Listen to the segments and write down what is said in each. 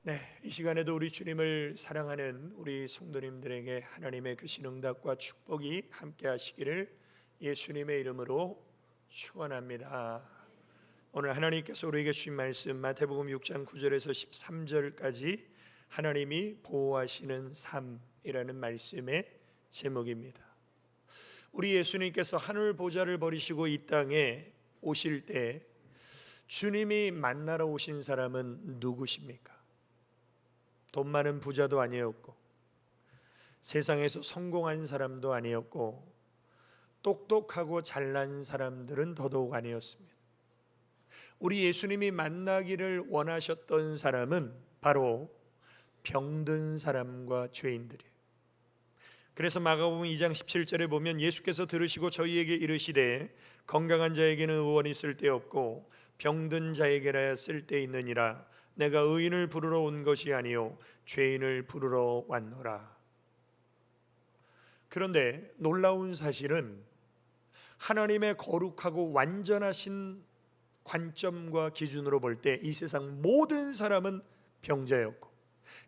네, 이 시간에도 우리 주님을 사랑하는 우리 성도님들에게 하나님의 그 신응답과 축복이 함께 하시기를 예수님의 이름으로 축원합니다. 오늘 하나님께서 우리에게 주신 말씀 마태복음 6장 9절에서 13절까지 하나님이 보호하시는 삶이라는 말씀의 제목입니다. 우리 예수님께서 하늘 보좌를 버리시고 이 땅에 오실 때 주님이 만나러 오신 사람은 누구십니까? 돈 많은 부자도 아니었고 세상에서 성공한 사람도 아니었고 똑똑하고 잘난 사람들은 더더욱 아니었습니다. 우리 예수님이 만나기를 원하셨던 사람은 바로 병든 사람과 죄인들이에요. 그래서 마가복음 2장 17절에 보면 예수께서 들으시고 저희에게 이르시되 건강한 자에게는 의원이 쓸데없고 병든 자에게라야 쓸데있느니라. 내가 의인을 부르러 온 것이 아니요 죄인을 부르러 왔노라. 그런데 놀라운 사실은 하나님의 거룩하고 완전하신 관점과 기준으로 볼 때 이 세상 모든 사람은 병자였고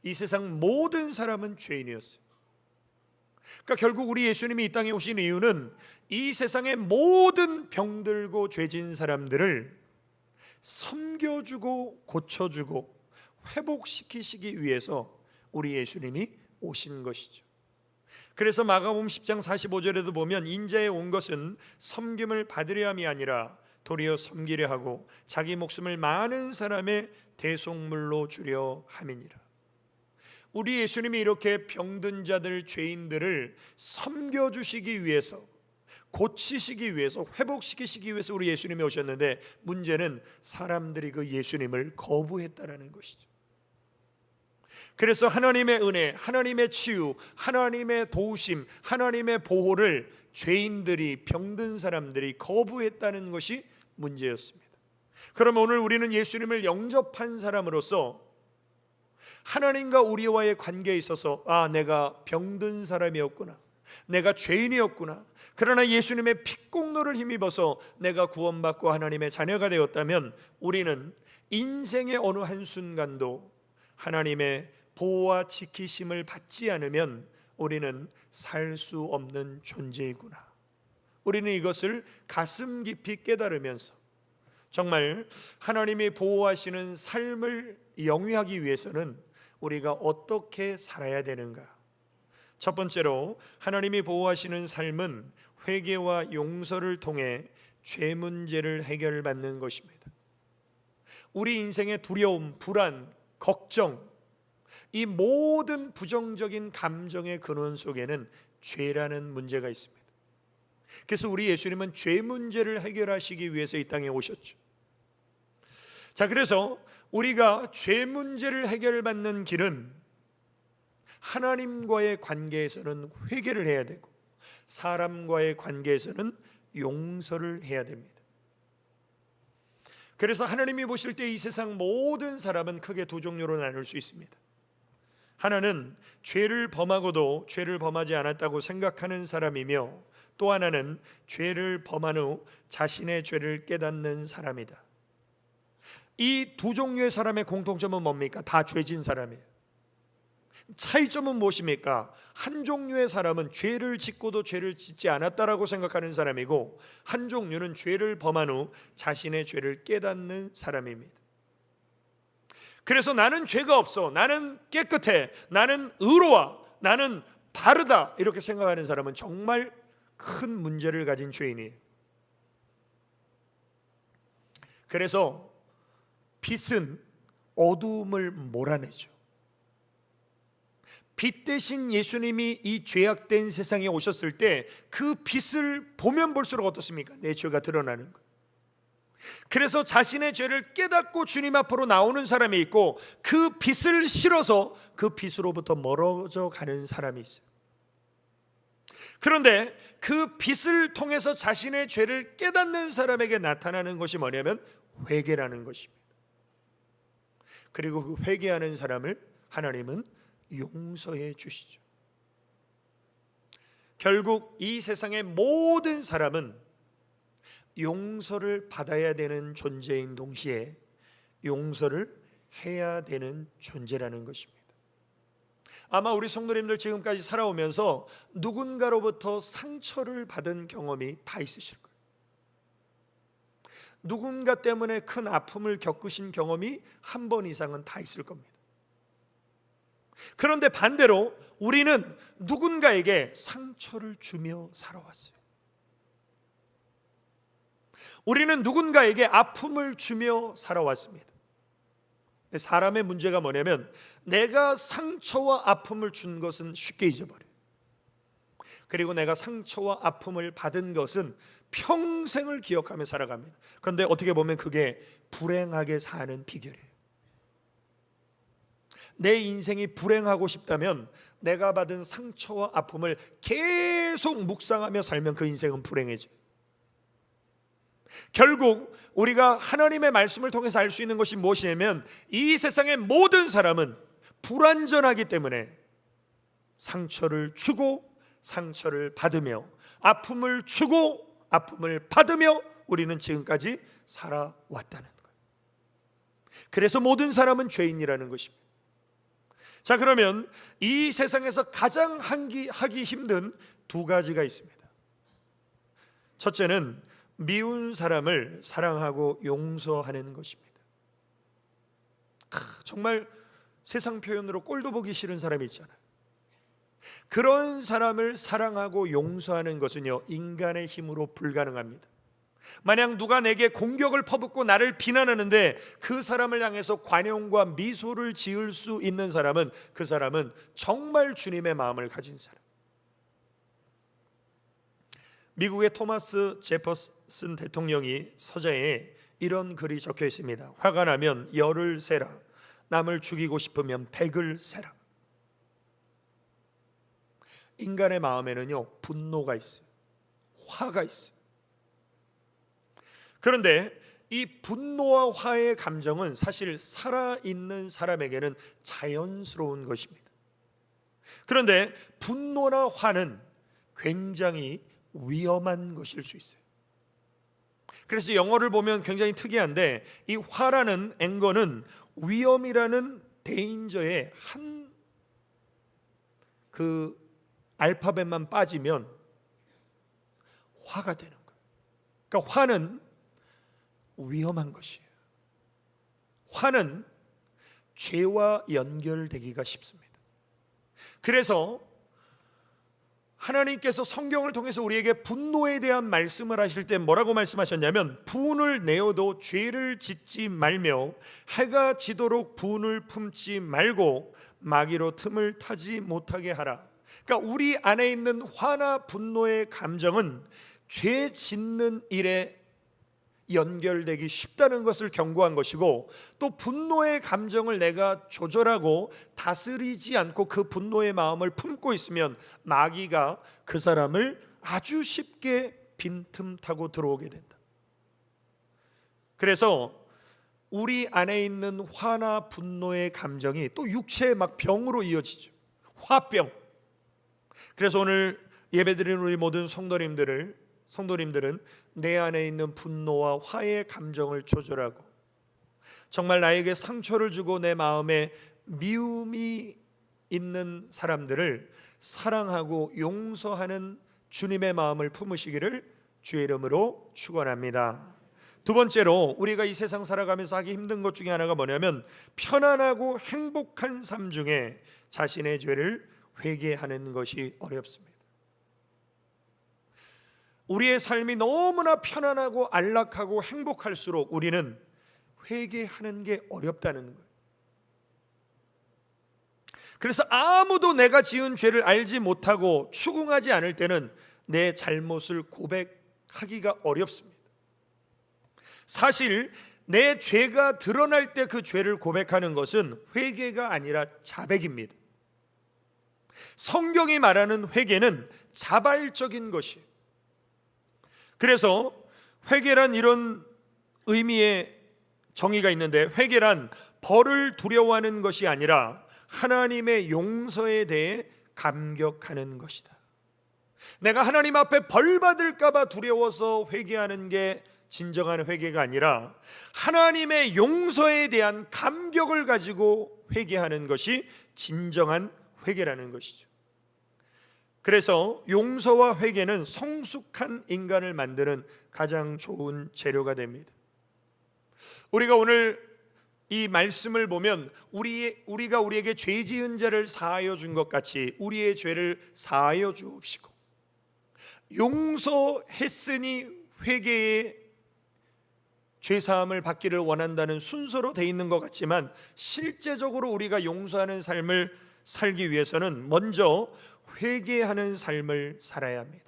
이 세상 모든 사람은 죄인이었어요. 그러니까 결국 우리 예수님이 이 땅에 오신 이유는 이 세상의 모든 병들고 죄진 사람들을 섬겨주고 고쳐주고 회복시키시기 위해서 우리 예수님이 오신 것이죠. 그래서 마가복음 10장 45절에도 보면 인자에 온 것은 섬김을 받으려 함이 아니라 도리어 섬기려 하고 자기 목숨을 많은 사람의 대속물로 주려 함이니라. 우리 예수님이 이렇게 병든 자들, 죄인들을 섬겨주시기 위해서, 고치시기 위해서, 회복시키시기 위해서 우리 예수님이 오셨는데 문제는 사람들이 그 예수님을 거부했다라는 것이죠. 그래서 하나님의 은혜, 하나님의 치유, 하나님의 도우심, 하나님의 보호를 죄인들이, 병든 사람들이 거부했다는 것이 문제였습니다. 그럼 오늘 우리는 예수님을 영접한 사람으로서 하나님과 우리와의 관계에 있어서 내가 병든 사람이었구나, 내가 죄인이었구나, 그러나 예수님의 핏공로를 힘입어서 내가 구원받고 하나님의 자녀가 되었다면 우리는 인생의 어느 한순간도 하나님의 보호와 지키심을 받지 않으면 우리는 살 수 없는 존재이구나. 우리는 이것을 가슴 깊이 깨달으면서 정말 하나님이 보호하시는 삶을 영위하기 위해서는 우리가 어떻게 살아야 되는가? 첫 번째로 하나님이 보호하시는 삶은 회개와 용서를 통해 죄 문제를 해결받는 것입니다. 우리 인생의 두려움, 불안, 걱정, 이 모든 부정적인 감정의 근원 속에는 죄라는 문제가 있습니다. 그래서 우리 예수님은 죄 문제를 해결하시기 위해서 이 땅에 오셨죠. 자, 그래서 우리가 죄 문제를 해결받는 길은 하나님과의 관계에서는 회개를 해야 되고 사람과의 관계에서는 용서를 해야 됩니다. 그래서 하나님이 보실 때 이 세상 모든 사람은 크게 두 종류로 나눌 수 있습니다. 하나는 죄를 범하고도 죄를 범하지 않았다고 생각하는 사람이며 또 하나는 죄를 범한 후 자신의 죄를 깨닫는 사람이다. 이 두 종류의 사람의 공통점은 뭡니까? 다 죄진 사람이에요. 차이점은 무엇입니까? 한 종류의 사람은 죄를 짓고도 죄를 짓지 않았다라고 생각하는 사람이고 한 종류는 죄를 범한 후 자신의 죄를 깨닫는 사람입니다. 그래서 나는 죄가 없어, 나는 깨끗해, 나는 의로워, 나는 바르다 이렇게 생각하는 사람은 정말 큰 문제를 가진 죄인이에요. 그래서 빛은 어두움을 몰아내죠. 빛 대신 예수님이 이 죄악된 세상에 오셨을 때 그 빛을 보면 볼수록 어떻습니까? 내 죄가 드러나는 거예요. 그래서 자신의 죄를 깨닫고 주님 앞으로 나오는 사람이 있고 그 빛을 싫어서 그 빛으로부터 멀어져 가는 사람이 있어요. 그런데 그 빛을 통해서 자신의 죄를 깨닫는 사람에게 나타나는 것이 뭐냐면 회개라는 것입니다. 그리고 그 회개하는 사람을 하나님은 용서해 주시죠. 결국 이 세상의 모든 사람은 용서를 받아야 되는 존재인 동시에 용서를 해야 되는 존재라는 것입니다. 아마 우리 성도님들 지금까지 살아오면서 누군가로부터 상처를 받은 경험이 다 있으실 거예요. 누군가 때문에 큰 아픔을 겪으신 경험이 한 번 이상은 다 있을 겁니다. 그런데 반대로 우리는 누군가에게 상처를 주며 살아왔어요. 우리는 누군가에게 아픔을 주며 살아왔습니다. 사람의 문제가 뭐냐면 내가 상처와 아픔을 준 것은 쉽게 잊어버려요. 그리고 내가 상처와 아픔을 받은 것은 평생을 기억하며 살아갑니다. 그런데 어떻게 보면 그게 불행하게 사는 비결이에요. 내 인생이 불행하고 싶다면 내가 받은 상처와 아픔을 계속 묵상하며 살면 그 인생은 불행해져요. 결국 우리가 하나님의 말씀을 통해서 알 수 있는 것이 무엇이냐면 이 세상의 모든 사람은 불완전하기 때문에 상처를 주고 상처를 받으며 아픔을 주고 아픔을 받으며 우리는 지금까지 살아왔다는 거예요. 그래서 모든 사람은 죄인이라는 것입니다. 자, 그러면 이 세상에서 가장 하기 힘든 두 가지가 있습니다. 첫째는 미운 사람을 사랑하고 용서하는 것입니다. 정말 세상 표현으로 꼴도 보기 싫은 사람이 있잖아요. 그런 사람을 사랑하고 용서하는 것은요, 인간의 힘으로 불가능합니다. 만약 누가 내게 공격을 퍼붓고 나를 비난하는데 그 사람을 향해서 관용과 미소를 지을 수 있는 사람은 그 사람은 정말 주님의 마음을 가진 사람. 미국의 토마스 제퍼슨 대통령이 서재에 이런 글이 적혀 있습니다. 화가 나면 열을 세라. 남을 죽이고 싶으면 백을 세라. 인간의 마음에는요, 분노가 있어요. 화가 있어요. 그런데 이 분노와 화의 감정은 사실 살아있는 사람에게는 자연스러운 것입니다. 그런데 분노나 화는 굉장히 위험한 것일 수 있어요. 그래서 영어를 보면 굉장히 특이한데 이 화라는 앵거는 위험이라는 데인저의 한 그 알파벳만 빠지면 화가 되는 거예요. 그러니까 화는 위험한 것이에요. 화는 죄와 연결되기가 쉽습니다. 그래서 하나님께서 성경을 통해서 우리에게 분노에 대한 말씀을 하실 때 뭐라고 말씀하셨냐면 분을 내어도 죄를 짓지 말며 해가 지도록 분을 품지 말고 마귀로 틈을 타지 못하게 하라. 그러니까 우리 안에 있는 화나 분노의 감정은 죄 짓는 일에 연결되기 쉽다는 것을 경고한 것이고, 또 분노의 감정을 내가 조절하고 다스리지 않고 그 분노의 마음을 품고 있으면 마귀가 그 사람을 아주 쉽게 빈틈 타고 들어오게 된다. 그래서 우리 안에 있는 화나 분노의 감정이 또 육체의 막 병으로 이어지죠. 화병. 그래서 오늘 예배드리는 우리 모든 성도님들은 내 안에 있는 분노와 화의 감정을 조절하고 정말 나에게 상처를 주고 내 마음에 미움이 있는 사람들을 사랑하고 용서하는 주님의 마음을 품으시기를 주의 이름으로 축원합니다. 두 번째로 우리가 이 세상 살아가면서 하기 힘든 것 중에 하나가 뭐냐면 편안하고 행복한 삶 중에 자신의 죄를 회개하는 것이 어렵습니다. 우리의 삶이 너무나 편안하고 안락하고 행복할수록 우리는 회개하는 게 어렵다는 거예요. 그래서 아무도 내가 지은 죄를 알지 못하고 추궁하지 않을 때는 내 잘못을 고백하기가 어렵습니다. 사실 내 죄가 드러날 때 그 죄를 고백하는 것은 회개가 아니라 자백입니다. 성경이 말하는 회개는 자발적인 것이에요. 그래서 회개란 이런 의미의 정의가 있는데, 회개란 벌을 두려워하는 것이 아니라 하나님의 용서에 대해 감격하는 것이다. 내가 하나님 앞에 벌 받을까 봐 두려워서 회개하는 게 진정한 회개가 아니라 하나님의 용서에 대한 감격을 가지고 회개하는 것이 진정한 회개라는 것이죠. 그래서 용서와 회개는 성숙한 인간을 만드는 가장 좋은 재료가 됩니다. 우리가 오늘 이 말씀을 보면 우리가 우리에게 죄 지은 자를 사하여 준 것 같이 우리의 죄를 사하여 주옵시고, 용서했으니 회개의 죄사함을 받기를 원한다는 순서로 돼 있는 것 같지만, 실제적으로 우리가 용서하는 삶을 살기 위해서는 먼저 회개하는 삶을 살아야 합니다.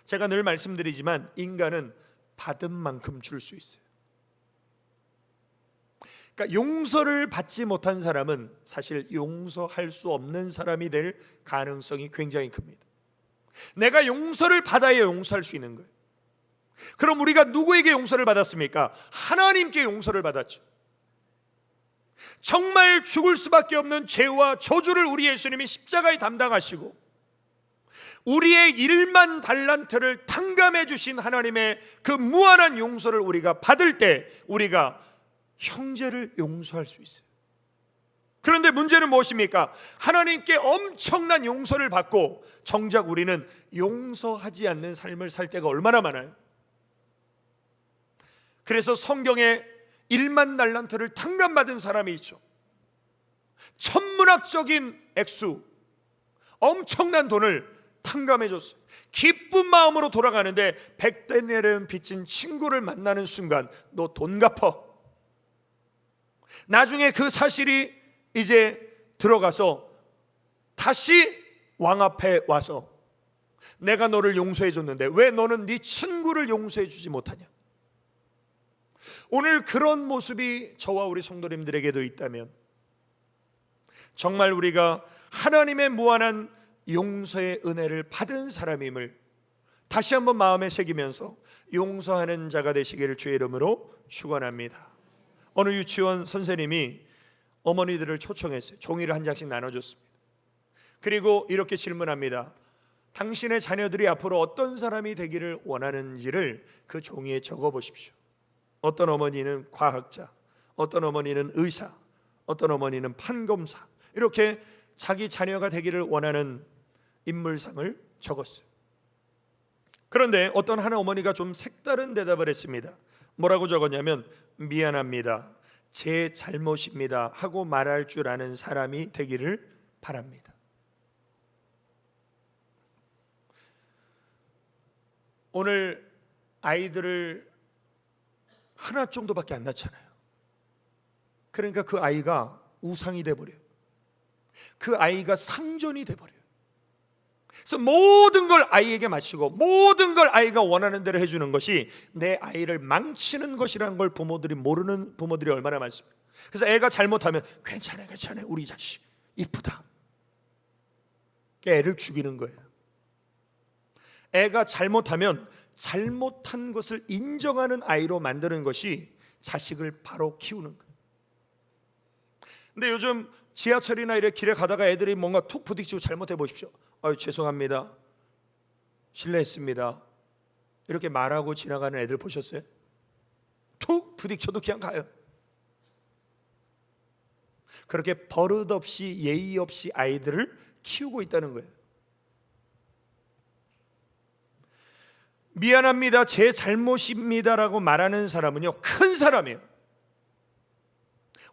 제가 늘 말씀드리지만 인간은 받은 만큼 줄 수 있어요. 그러니까 용서를 받지 못한 사람은 사실 용서할 수 없는 사람이 될 가능성이 굉장히 큽니다. 내가 용서를 받아야 용서할 수 있는 거예요. 그럼 우리가 누구에게 용서를 받았습니까? 하나님께 용서를 받았죠. 정말 죽을 수밖에 없는 죄와 저주를 우리 예수님이 십자가에 담당하시고 우리의 1만 달란트를 탕감해 주신 하나님의 그 무한한 용서를 우리가 받을 때 우리가 형제를 용서할 수 있어요. 그런데 문제는 무엇입니까? 하나님께 엄청난 용서를 받고 정작 우리는 용서하지 않는 삶을 살 때가 얼마나 많아요. 그래서 성경에 1만 달란트를 탕감받은 사람이 있죠. 천문학적인 액수, 엄청난 돈을 탕감해 줬어요. 기쁜 마음으로 돌아가는데 100데나리온 빚진 친구를 만나는 순간 너 돈 갚어. 나중에 그 사실이 이제 들어가서 다시 왕 앞에 와서 내가 너를 용서해 줬는데 왜 너는 네 친구를 용서해 주지 못하냐. 오늘 그런 모습이 저와 우리 성도님들에게도 있다면 정말 우리가 하나님의 무한한 용서의 은혜를 받은 사람임을 다시 한번 마음에 새기면서 용서하는 자가 되시기를 주의 이름으로 축원합니다. 어느 유치원 선생님이 어머니들을 초청했어요. 종이를 한 장씩 나눠줬습니다. 그리고 이렇게 질문합니다. 당신의 자녀들이 앞으로 어떤 사람이 되기를 원하는지를 그 종이에 적어보십시오. 어떤 어머니는 과학자, 어떤 어머니는 의사, 어떤 어머니는 판검사, 이렇게 자기 자녀가 되기를 원하는 인물상을 적었어요. 그런데 어떤 한 어머니가 좀 색다른 대답을 했습니다. 뭐라고 적었냐면 미안합니다, 제 잘못입니다 하고 말할 줄 아는 사람이 되기를 바랍니다. 오늘 아이들을 하나 정도밖에 안 낳잖아요. 그러니까 그 아이가 우상이 돼버려요. 그 아이가 상전이 돼버려요. 그래서 모든 걸 아이에게 마치고 모든 걸 아이가 원하는 대로 해주는 것이 내 아이를 망치는 것이라는 걸 부모들이 모르는 부모들이 얼마나 많습니까? 그래서 애가 잘못하면 괜찮아 우리 자식 이쁘다, 애를 죽이는 거예요. 애가 잘못하면 잘못한 것을 인정하는 아이로 만드는 것이 자식을 바로 키우는 거예요. 근데 요즘 지하철이나 이렇게 길에 가다가 애들이 뭔가 툭 부딪히고 잘못해 보십시오. 아유 죄송합니다, 실례했습니다, 이렇게 말하고 지나가는 애들 보셨어요? 툭 부딪혀도 그냥 가요. 그렇게 버릇없이 예의 없이 아이들을 키우고 있다는 거예요. 미안합니다, 제 잘못입니다라고 말하는 사람은요 큰 사람이에요.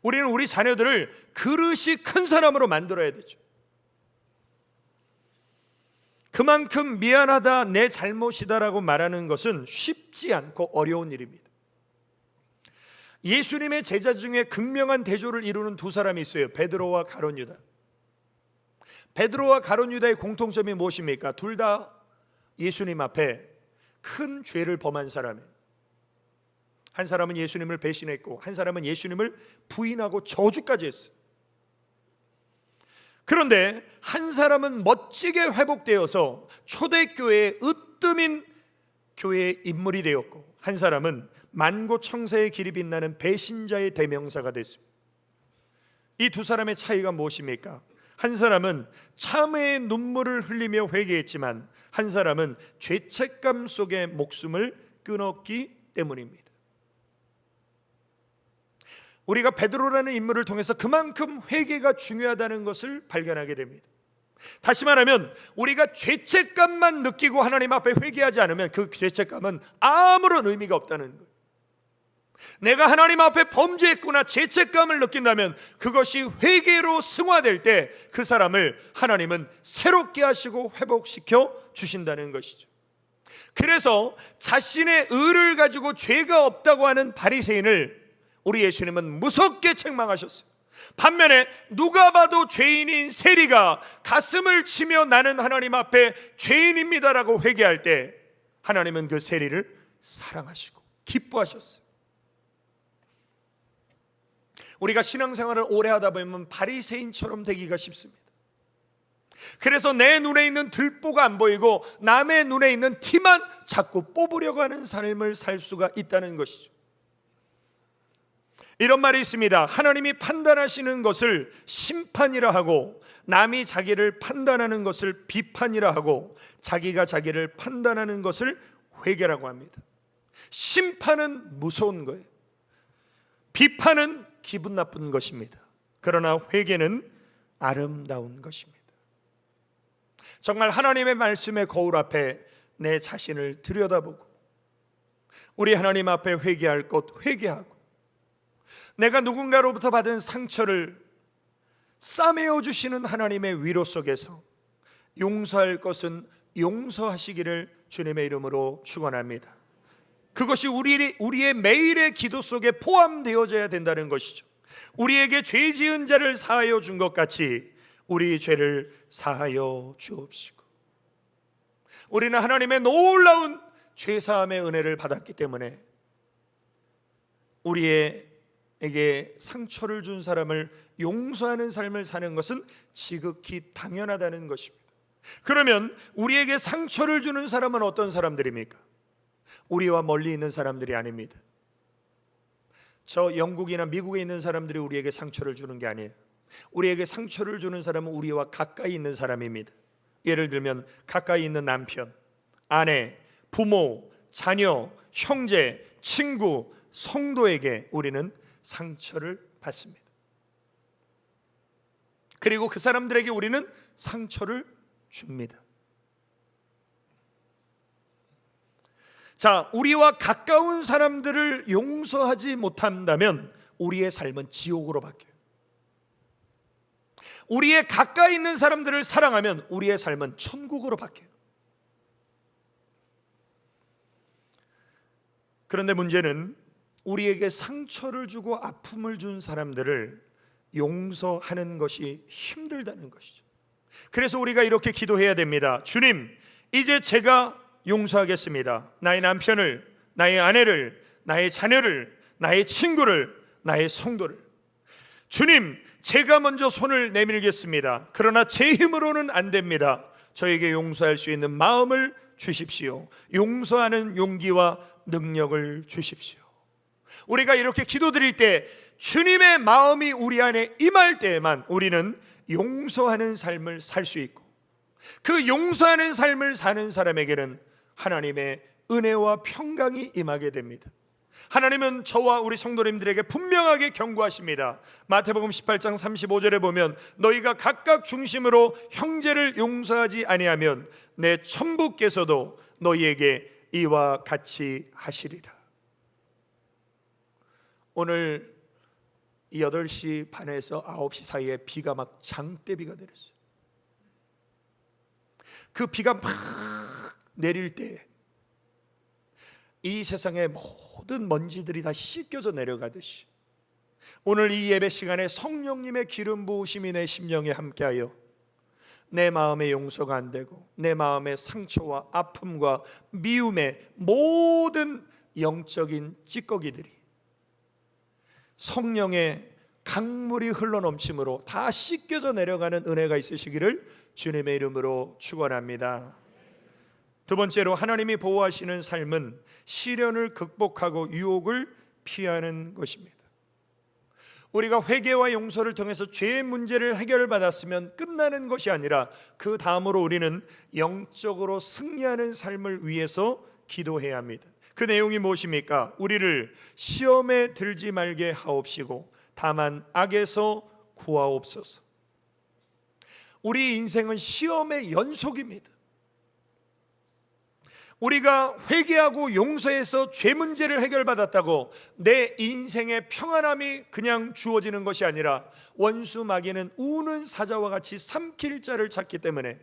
우리는 우리 자녀들을 그릇이 큰 사람으로 만들어야 되죠. 그만큼 미안하다, 내 잘못이다라고 말하는 것은 쉽지 않고 어려운 일입니다. 예수님의 제자 중에 극명한 대조를 이루는 두 사람이 있어요. 베드로와 가룟 유다. 베드로와 가룟 유다의 공통점이 무엇입니까? 둘 다 예수님 앞에 큰 죄를 범한 사람이에요. 한 사람은 예수님을 배신했고 한 사람은 예수님을 부인하고 저주까지 했어요. 그런데 한 사람은 멋지게 회복되어서 초대교회의 으뜸인 교회의 인물이 되었고 한 사람은 만고청사의 길이 빛나는 배신자의 대명사가 됐습니다. 이 두 사람의 차이가 무엇입니까? 한 사람은 참회의 눈물을 흘리며 회개했지만 한 사람은 죄책감 속에 목숨을 끊었기 때문입니다. 우리가 베드로라는 인물을 통해서 그만큼 회개가 중요하다는 것을 발견하게 됩니다. 다시 말하면 우리가 죄책감만 느끼고 하나님 앞에 회개하지 않으면 그 죄책감은 아무런 의미가 없다는 거예요. 내가 하나님 앞에 범죄했구나 죄책감을 느낀다면 그것이 회개로 승화될 때 그 사람을 하나님은 새롭게 하시고 회복시켜 주신다는 것이죠. 그래서 자신의 의를 가지고 죄가 없다고 하는 바리새인을 우리 예수님은 무섭게 책망하셨어요. 반면에 누가 봐도 죄인인 세리가 가슴을 치며 나는 하나님 앞에 죄인입니다라고 회개할 때 하나님은 그 세리를 사랑하시고 기뻐하셨어요. 우리가 신앙생활을 오래 하다 보면 바리새인처럼 되기가 쉽습니다. 그래서 내 눈에 있는 들보가 안 보이고 남의 눈에 있는 티만 자꾸 뽑으려고 하는 삶을 살 수가 있다는 것이죠. 이런 말이 있습니다. 하나님이 판단하시는 것을 심판이라 하고 남이 자기를 판단하는 것을 비판이라 하고 자기가 자기를 판단하는 것을 회개라고 합니다. 심판은 무서운 거예요. 비판은 기분 나쁜 것입니다. 그러나 회개는 아름다운 것입니다. 정말 하나님의 말씀의 거울 앞에 내 자신을 들여다보고 우리 하나님 앞에 회개할 것 회개하고 내가 누군가로부터 받은 상처를 싸매어 주시는 하나님의 위로 속에서 용서할 것은 용서하시기를 주님의 이름으로 축원합니다. 그것이 우리의 매일의 기도 속에 포함되어져야 된다는 것이죠. 우리에게 죄 지은 자를 사하여 준 것 같이 우리 죄를 사하여 주옵시고 우리는 하나님의 놀라운 죄사함의 은혜를 받았기 때문에 우리에게 상처를 준 사람을 용서하는 삶을 사는 것은 지극히 당연하다는 것입니다. 그러면 우리에게 상처를 주는 사람은 어떤 사람들입니까? 우리와 멀리 있는 사람들이 아닙니다. 저 영국이나 미국에 있는 사람들이 우리에게 상처를 주는 게 아니에요. 우리에게 상처를 주는 사람은 우리와 가까이 있는 사람입니다. 예를 들면 가까이 있는 남편, 아내, 부모, 자녀, 형제, 친구, 성도에게 우리는 상처를 받습니다. 그리고 그 사람들에게 우리는 상처를 줍니다. 자, 우리와 가까운 사람들을 용서하지 못한다면 우리의 삶은 지옥으로 바뀌어요. 우리의 가까이 있는 사람들을 사랑하면 우리의 삶은 천국으로 바뀌어요. 그런데 문제는 우리에게 상처를 주고 아픔을 준 사람들을 용서하는 것이 힘들다는 것이죠. 그래서 우리가 이렇게 기도해야 됩니다. 주님, 이제 제가 용서하겠습니다. 나의 남편을, 나의 아내를, 나의 자녀를, 나의 친구를, 나의 성도를. 주님, 제가 먼저 손을 내밀겠습니다. 그러나 제 힘으로는 안 됩니다. 저에게 용서할 수 있는 마음을 주십시오. 용서하는 용기와 능력을 주십시오. 우리가 이렇게 기도드릴 때 주님의 마음이 우리 안에 임할 때에만 우리는 용서하는 삶을 살 수 있고 그 용서하는 삶을 사는 사람에게는 하나님의 은혜와 평강이 임하게 됩니다. 하나님은 저와 우리 성도님들에게 분명하게 경고하십니다. 마태복음 18장 35절에 보면 너희가 각각 중심으로 형제를 용서하지 아니하면 내 천부께서도 너희에게 이와 같이 하시리라. 오늘 8시 반에서 9시 사이에 비가 막 장대비가 내렸어요. 그 비가 막 내릴 때 이 세상의 모든 먼지들이 다 씻겨져 내려가듯이 오늘 이 예배 시간에 성령님의 기름 부으심이 내 심령에 함께하여 내 마음의 용서가 안 되고 내 마음의 상처와 아픔과 미움의 모든 영적인 찌꺼기들이 성령의 강물이 흘러넘침으로 다 씻겨져 내려가는 은혜가 있으시기를 주님의 이름으로 축원합니다. 두 번째로 하나님이 보호하시는 삶은 시련을 극복하고 유혹을 피하는 것입니다. 우리가 회개와 용서를 통해서 죄의 문제를 해결을 받았으면 끝나는 것이 아니라 그 다음으로 우리는 영적으로 승리하는 삶을 위해서 기도해야 합니다. 그 내용이 무엇입니까? 우리를 시험에 들지 말게 하옵시고 다만 악에서 구하옵소서. 우리 인생은 시험의 연속입니다. 우리가 회개하고 용서해서 죄 문제를 해결받았다고 내 인생의 평안함이 그냥 주어지는 것이 아니라 원수 마귀는 우는 사자와 같이 삼킬 자를 찾기 때문에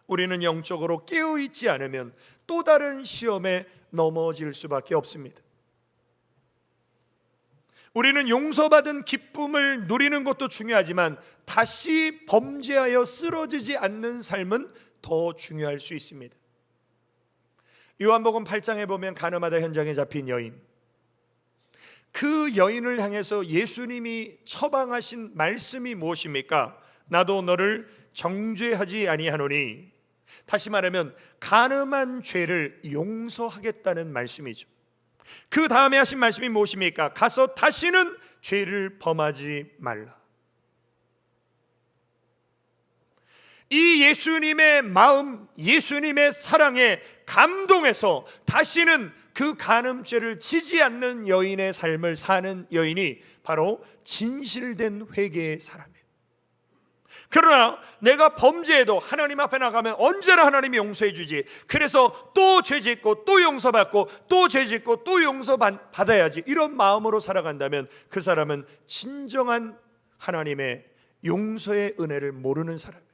우리는 영적으로 깨어있지 않으면 또 다른 시험에 넘어질 수밖에 없습니다. 우리는 용서받은 기쁨을 누리는 것도 중요하지만 다시 범죄하여 쓰러지지 않는 삶은 더 중요할 수 있습니다. 요한복음 8장에 보면 가늠하다 현장에 잡힌 여인, 그 여인을 향해서 예수님이 처방하신 말씀이 무엇입니까? 나도 너를 정죄하지 아니하노니, 다시 말하면 간음한 죄를 용서하겠다는 말씀이죠. 그 다음에 하신 말씀이 무엇입니까? 가서 다시는 죄를 범하지 말라. 이 예수님의 마음, 예수님의 사랑에 감동해서 다시는 그 간음죄를 지지 않는 여인의 삶을 사는 여인이 바로 진실된 회개의 사람이에요. 그러나 내가 범죄해도 하나님 앞에 나가면 언제나 하나님이 용서해 주지, 그래서 또 죄짓고 또 용서받고 또 죄짓고 또 용서받아야지, 이런 마음으로 살아간다면 그 사람은 진정한 하나님의 용서의 은혜를 모르는 사람이에요.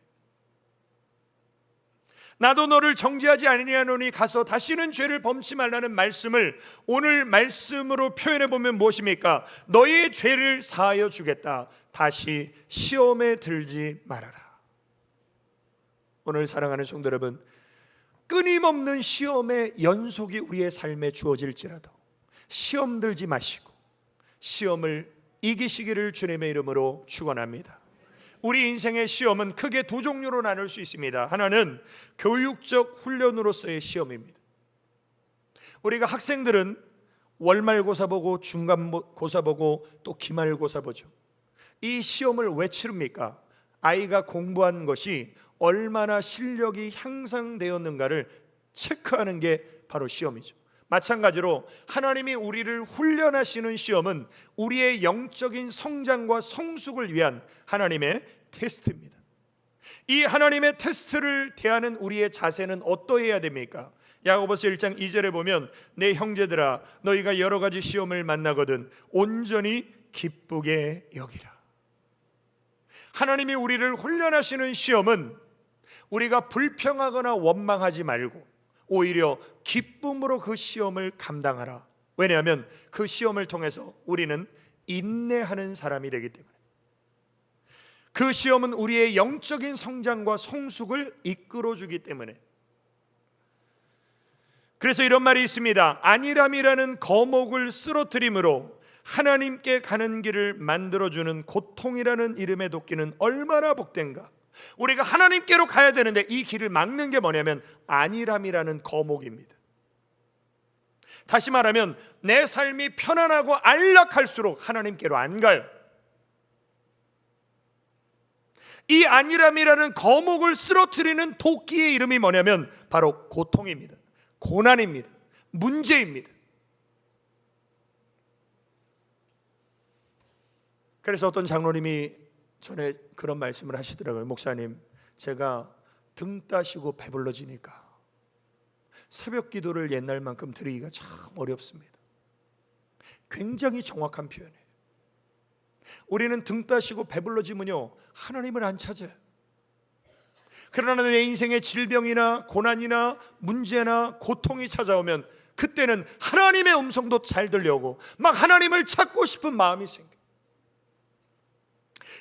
나도 너를 정죄하지 아니하노니 가서 다시는 죄를 범치 말라는 말씀을 오늘 말씀으로 표현해 보면 무엇입니까? 너의 죄를 사하여 주겠다. 다시 시험에 들지 말아라. 오늘 사랑하는 성도 여러분, 끊임없는 시험의 연속이 우리의 삶에 주어질지라도 시험 들지 마시고 시험을 이기시기를 주님의 이름으로 축원합니다. 우리 인생의 시험은 크게 두 종류로 나눌 수 있습니다. 하나는 교육적 훈련으로서의 시험입니다. 우리가 학생들은 월말고사 보고 중간고사 보고 또 기말고사 보죠. 이 시험을 왜 치릅니까? 아이가 공부한 것이 얼마나 실력이 향상되었는가를 체크하는 게 바로 시험이죠. 마찬가지로 하나님이 우리를 훈련하시는 시험은 우리의 영적인 성장과 성숙을 위한 하나님의 테스트입니다. 이 하나님의 테스트를 대하는 우리의 자세는 어떠해야 됩니까? 야고보서 1장 2절에 보면 내 형제들아 너희가 여러 가지 시험을 만나거든 온전히 기쁘게 여기라. 하나님이 우리를 훈련하시는 시험은 우리가 불평하거나 원망하지 말고 오히려 기쁨으로 그 시험을 감당하라. 왜냐하면 그 시험을 통해서 우리는 인내하는 사람이 되기 때문에, 그 시험은 우리의 영적인 성장과 성숙을 이끌어주기 때문에. 그래서 이런 말이 있습니다. 안일함이라는 거목을 쓰러뜨림으로 하나님께 가는 길을 만들어주는 고통이라는 이름의 도끼는 얼마나 복된가. 우리가 하나님께로 가야 되는데 이 길을 막는 게 뭐냐면 안일함이라는 거목입니다. 다시 말하면 내 삶이 편안하고 안락할수록 하나님께로 안 가요. 이 안일함이라는 거목을 쓰러뜨리는 도끼의 이름이 뭐냐면 바로 고통입니다. 고난입니다. 문제입니다. 그래서 어떤 장로님이 전에 그런 말씀을 하시더라고요. 목사님, 제가 등 따시고 배불러지니까 새벽 기도를 옛날만큼 드리기가 참 어렵습니다. 굉장히 정확한 표현이에요. 우리는 등 따시고 배불러지면요 하나님을 안 찾아요. 그러나 내 인생에 질병이나 고난이나 문제나 고통이 찾아오면 그때는 하나님의 음성도 잘 들려오고 막 하나님을 찾고 싶은 마음이 생겨요.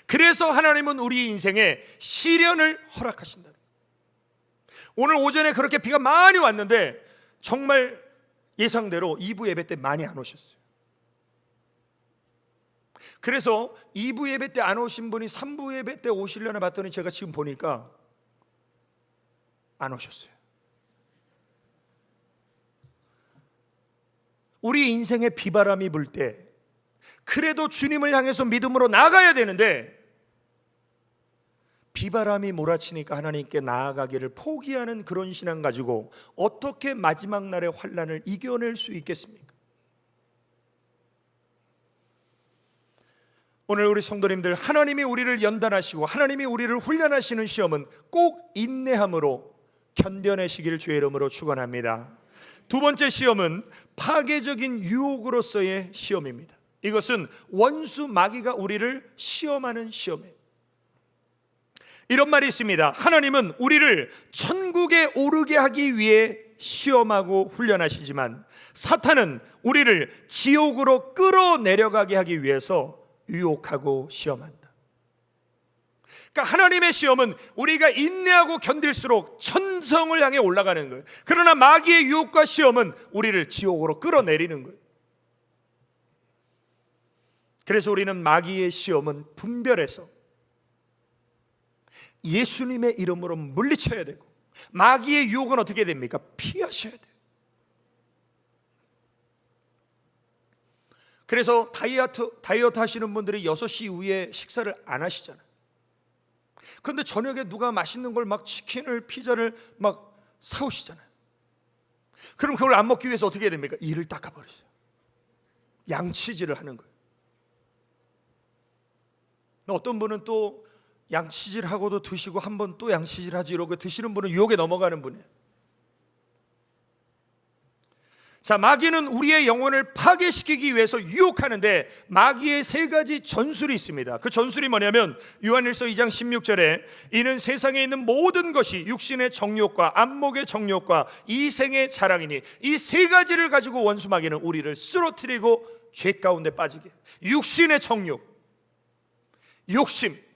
그래서 하나님은 우리 인생에 시련을 허락하신다. 오늘 오전에 그렇게 비가 많이 왔는데 정말 예상대로 2부 예배 때 많이 안 오셨어요. 그래서 2부 예배 때 안 오신 분이 3부 예배 때 오시려나 봤더니 제가 지금 보니까 안 오셨어요. 우리 인생에 비바람이 불 때 그래도 주님을 향해서 믿음으로 나가야 되는데 비바람이 몰아치니까 하나님께 나아가기를 포기하는 그런 신앙 가지고 어떻게 마지막 날의 환난을 이겨낼 수 있겠습니까? 오늘 우리 성도님들, 하나님이 우리를 연단하시고 하나님이 우리를 훈련하시는 시험은 꼭 인내함으로 견뎌내시기를 주의 이름으로 축원합니다. 두 번째 시험은 파괴적인 유혹으로서의 시험입니다. 이것은 원수 마귀가 우리를 시험하는 시험이에요. 이런 말이 있습니다. 하나님은 우리를 천국에 오르게 하기 위해 시험하고 훈련하시지만 사탄은 우리를 지옥으로 끌어내려가게 하기 위해서 유혹하고 시험한다. 그러니까 하나님의 시험은 우리가 인내하고 견딜수록 천성을 향해 올라가는 거예요. 그러나 마귀의 유혹과 시험은 우리를 지옥으로 끌어내리는 거예요. 그래서 우리는 마귀의 시험은 분별해서 예수님의 이름으로 물리쳐야 되고, 마귀의 유혹은 어떻게 됩니까? 피하셔야 돼요. 그래서 다이어트 하시는 분들이 6시 이후에 식사를 안 하시잖아요. 그런데 저녁에 누가 맛있는 걸 막 치킨을, 피자를 막 사오시잖아요. 그럼 그걸 안 먹기 위해서 어떻게 해야 됩니까? 이를 닦아버리세요. 양치질을 하는 거예요. 어떤 분은 또 양치질하고도 드시고 한 번 또 양치질하지 이러고 드시는 분은 유혹에 넘어가는 분이에요. 자, 마귀는 우리의 영혼을 파괴시키기 위해서 유혹하는데 마귀의 3가지 전술이 있습니다. 그 전술이 뭐냐면 요한일서 2장 16절에 이는 세상에 있는 모든 것이 육신의 정욕과 안목의 정욕과 이생의 자랑이니, 이 3가지를 가지고 원수 마귀는 우리를 쓰러뜨리고 죄 가운데 빠지게, 육신의 정욕, 욕심,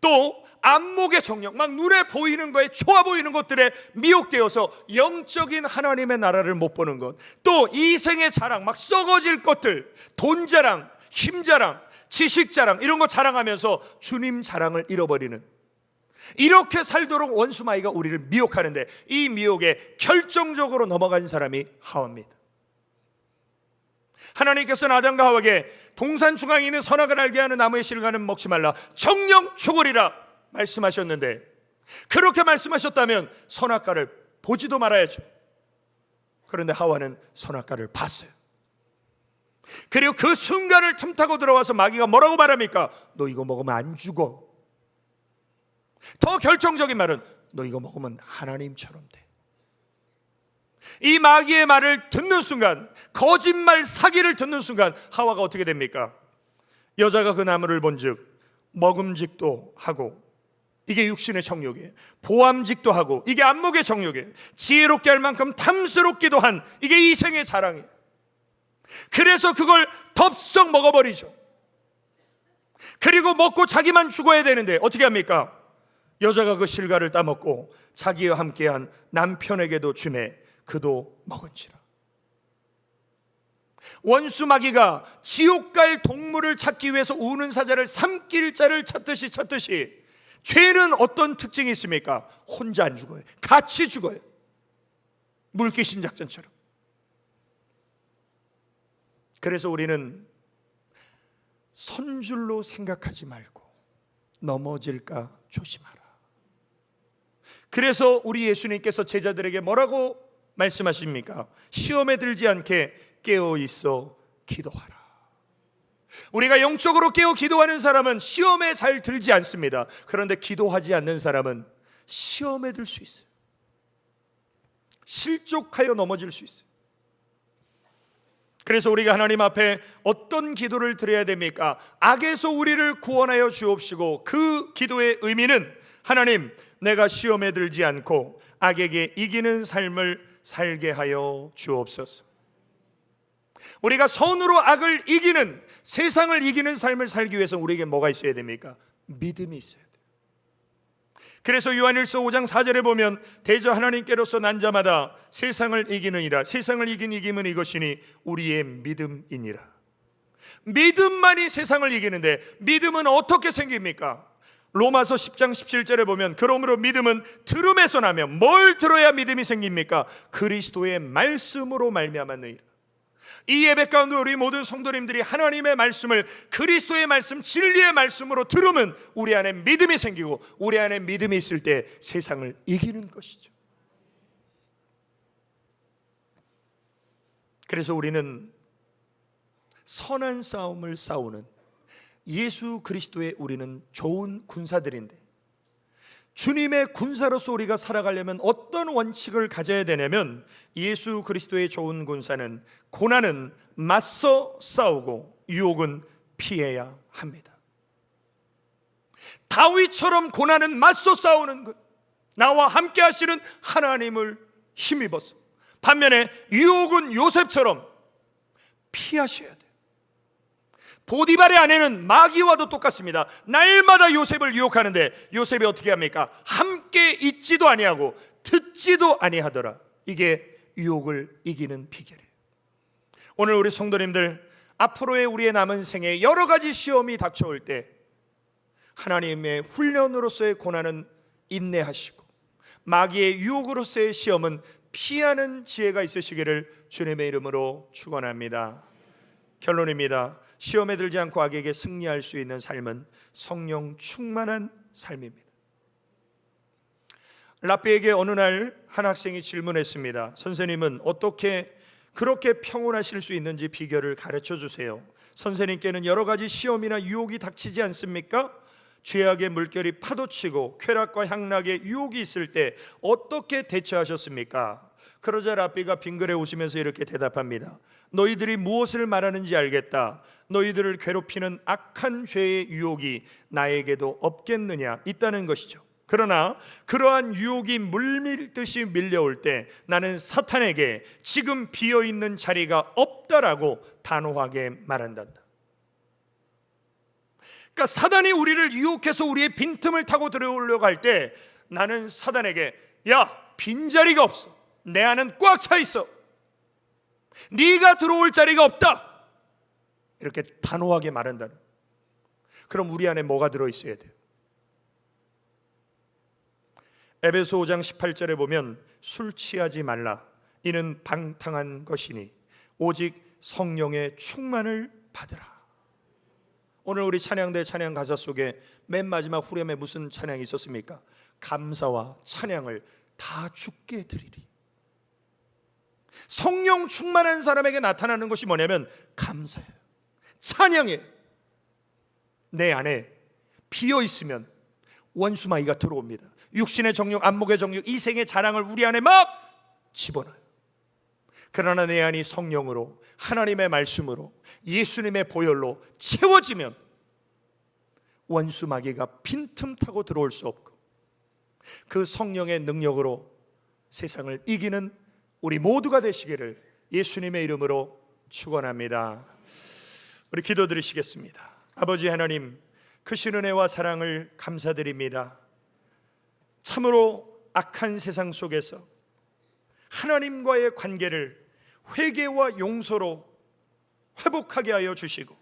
또 안목의 정욕, 막 눈에 보이는 거에 좋아 보이는 것들에 미혹되어서 영적인 하나님의 나라를 못 보는 것, 또 이생의 자랑, 막 썩어질 것들, 돈 자랑, 힘 자랑, 지식 자랑, 이런 거 자랑하면서 주님 자랑을 잃어버리는, 이렇게 살도록 원수 마귀가 우리를 미혹하는데, 이 미혹에 결정적으로 넘어간 사람이 하와입니다. 하나님께서는 아담과 하와에게 동산 중앙에 있는 선악을 알게 하는 나무의 씨를 가는 먹지 말라, 정령 죽으리라 말씀하셨는데, 그렇게 말씀하셨다면 선악과를 보지도 말아야죠. 그런데 하와는 선악과를 봤어요. 그리고 그 순간을 틈타고 들어와서 마귀가 뭐라고 말합니까? 너 이거 먹으면 안 죽어. 더 결정적인 말은 너 이거 먹으면 하나님처럼 돼. 이 마귀의 말을 듣는 순간, 거짓말 사기를 듣는 순간 하와가 어떻게 됩니까? 여자가 그 나무를 본즉 먹음직도 하고, 이게 육신의 정욕이에요. 보암직도 하고, 이게 안목의 정욕이에요. 지혜롭게 할 만큼 탐스럽기도 한, 이게 이생의 자랑이에요. 그래서 그걸 덥석 먹어버리죠. 그리고 먹고 자기만 죽어야 되는데 어떻게 합니까? 여자가 그 실과를 따먹고 자기와 함께한 남편에게도 주매 그도 먹은지라. 원수 마귀가 지옥 갈 동물을 찾기 위해서 우는 사자를 삼킬 자를 찾듯이 죄는 어떤 특징이 있습니까? 혼자 안 죽어요. 같이 죽어요. 물귀신 작전처럼. 그래서 우리는 선줄로 생각하지 말고 넘어질까 조심하라. 그래서 우리 예수님께서 제자들에게 뭐라고 말씀하십니까? 시험에 들지 않게 깨어 있어 기도하라. 우리가 영적으로 깨어 기도하는 사람은 시험에 잘 들지 않습니다. 그런데 기도하지 않는 사람은 시험에 들 수 있어요. 실족하여 넘어질 수 있어요. 그래서 우리가 하나님 앞에 어떤 기도를 드려야 됩니까? 악에서 우리를 구원하여 주옵시고, 그 기도의 의미는 하나님, 내가 시험에 들지 않고 악에게 이기는 삶을 살게 하여 주옵소서. 우리가 선으로 악을 이기는, 세상을 이기는 삶을 살기 위해서 우리에게 뭐가 있어야 됩니까? 믿음이 있어야 돼요. 그래서 요한일서 5장 4절에 보면 대저 하나님께로서 난 자마다 세상을 이기느니라. 세상을 이긴 이김은 이것이니 우리의 믿음이니라. 믿음만이 세상을 이기는데 믿음은 어떻게 생깁니까? 로마서 10장 17절에 보면 그러므로 믿음은 들음에서 나며, 뭘 들어야 믿음이 생깁니까? 그리스도의 말씀으로 말미암았느니라. 이 예배 가운데 우리 모든 성도님들이 하나님의 말씀을, 그리스도의 말씀, 진리의 말씀으로 들으면 우리 안에 믿음이 생기고, 우리 안에 믿음이 있을 때 세상을 이기는 것이죠. 그래서 우리는 선한 싸움을 싸우는 예수 그리스도의 우리는 좋은 군사들인데, 주님의 군사로서 우리가 살아가려면 어떤 원칙을 가져야 되냐면, 예수 그리스도의 좋은 군사는 고난은 맞서 싸우고 유혹은 피해야 합니다. 다윗처럼 고난은 맞서 싸우는 것, 나와 함께 하시는 하나님을 힘입어서, 반면에 유혹은 요셉처럼 피하셔야 돼요. 보디발의 아내는 마귀와도 똑같습니다. 날마다 요셉을 유혹하는데 요셉이 어떻게 합니까? 함께 있지도 아니하고 듣지도 아니하더라. 이게 유혹을 이기는 비결이에요. 오늘 우리 성도님들, 앞으로의 우리의 남은 생에 여러 가지 시험이 닥쳐올 때 하나님의 훈련으로서의 고난은 인내하시고, 마귀의 유혹으로서의 시험은 피하는 지혜가 있으시기를 주님의 이름으로 축원합니다. 결론입니다. 시험에 들지 않고 악에게 승리할 수 있는 삶은 성령 충만한 삶입니다. 라삐에게 어느 날 한 학생이 질문했습니다. 선생님은 어떻게 그렇게 평온하실 수 있는지 비결을 가르쳐 주세요. 선생님께는 여러 가지 시험이나 유혹이 닥치지 않습니까? 죄악의 물결이 파도치고 쾌락과 향락의 유혹이 있을 때 어떻게 대처하셨습니까? 그러자 라삐가 빙그레 웃으면서 이렇게 대답합니다. 너희들이 무엇을 말하는지 알겠다. 너희들을 괴롭히는 악한 죄의 유혹이 나에게도 없겠느냐, 있다는 것이죠. 그러나 그러한 유혹이 물밀듯이 밀려올 때 나는 사탄에게 지금 비어있는 자리가 없다라고 단호하게 말한단다. 그러니까 사단이 우리를 유혹해서 우리의 빈틈을 타고 들어오려고 할 때 나는 사단에게, 야, 빈자리가 없어. 내 안은 꽉 차 있어. 네가 들어올 자리가 없다. 이렇게 단호하게 말한다는. 그럼 우리 안에 뭐가 들어있어야 돼요? 에베소 5장 18절에 보면 술 취하지 말라. 이는 방탕한 것이니 오직 성령의 충만을 받으라. 오늘 우리 찬양대 찬양 가사 속에 맨 마지막 후렴에 무슨 찬양이 있었습니까? 감사와 찬양을 다 주께 드리리. 성령 충만한 사람에게 나타나는 것이 뭐냐면 감사예요, 찬양이에요. 내 안에 비어 있으면 원수마귀가 들어옵니다. 육신의 정욕, 안목의 정욕, 이생의 자랑을 우리 안에 막 집어넣어요. 그러나 내 안이 성령으로, 하나님의 말씀으로, 예수님의 보혈로 채워지면 원수마귀가 빈틈 타고 들어올 수 없고, 그 성령의 능력으로 세상을 이기는 우리 모두가 되시기를 예수님의 이름으로 축원합니다. 우리 기도드리시겠습니다. 아버지 하나님, 크신 은혜와 사랑을 감사드립니다. 참으로 악한 세상 속에서 하나님과의 관계를 회개와 용서로 회복하게 하여 주시고,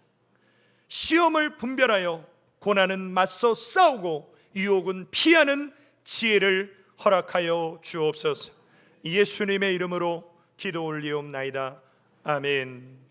시험을 분별하여 고난은 맞서 싸우고 유혹은 피하는 지혜를 허락하여 주옵소서. 예수님의 이름으로 기도 올리옵나이다. 아멘.